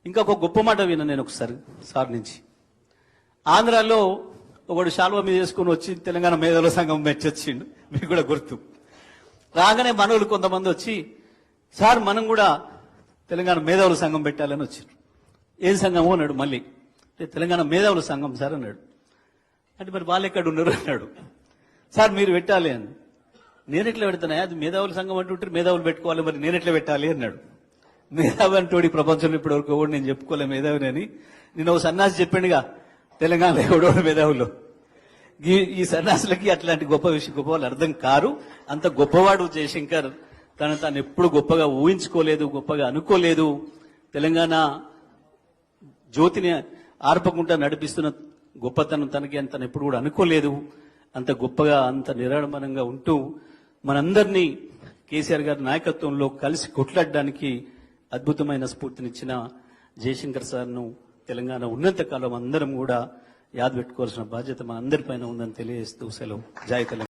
ఇంకా ఒక గొప్ప మాట విన్నా నేను ఒకసారి సార్ నుంచి. ఆంధ్రాలో ఒకడు శాల్వా మీద చేసుకుని వచ్చి తెలంగాణ మేధావుల సంఘం మెచ్చొచ్చిండు, మీకు కూడా గుర్తు. రాగానే మనోళ్ళు కొంతమంది వచ్చి, సార్ మనం కూడా తెలంగాణ మేధావుల సంఘం పెట్టాలని వచ్చారు. ఏం సంఘము అన్నాడు. మళ్ళీ తెలంగాణ మేధావుల సంఘం సార్ అన్నాడు. అంటే మరి వాళ్ళు ఎక్కడ ఉన్నారు అన్నాడు. సార్ మీరు పెట్టాలి అని. నేను ఎట్లా పెడతానా, అది మేధావుల సంఘం అంటుంటే మేధావులు పెట్టుకోవాలి, మరి నేను ఎట్లా పెట్టాలి అన్నాడు. మేధావి అంటోడి ప్రపంచంలో ఇప్పటి వరకు ఎవడు నేను చెప్పుకోలే మేధావిని అని. నేను ఒక సన్నాసి చెప్పిండుగా తెలంగాణలో ఎవడోడు మేధావులు. ఈ సన్యాసులకి అట్లాంటి గొప్ప వాళ్ళు అర్థం కారు. అంత గొప్పవాడు జయశంకర్. తాను ఎప్పుడు గొప్పగా ఊహించుకోలేదు, గొప్పగా అనుకోలేదు. తెలంగాణ జ్యోతిని ఆర్పకుండా నడిపిస్తున్న గొప్పతనం తనకి అని తను ఎప్పుడు కూడా అనుకోలేదు. అంత గొప్పగా, అంత నిరాడంబరంగా ఉంటూ మనందరినీ కేసీఆర్ గారి నాయకత్వంలో కలిసి కొట్లాడడానికి అద్భుతమైన స్ఫూర్తినిచ్చిన జయశంకర్ సార్ను తెలంగాణ ఉన్నంత కాలం అందరం కూడా యాద్ పెట్టుకోవాల్సిన బాధ్యత మా అందరిపైన ఉందని తెలియజేస్తూ సెలవు. జై తెలంగాణ.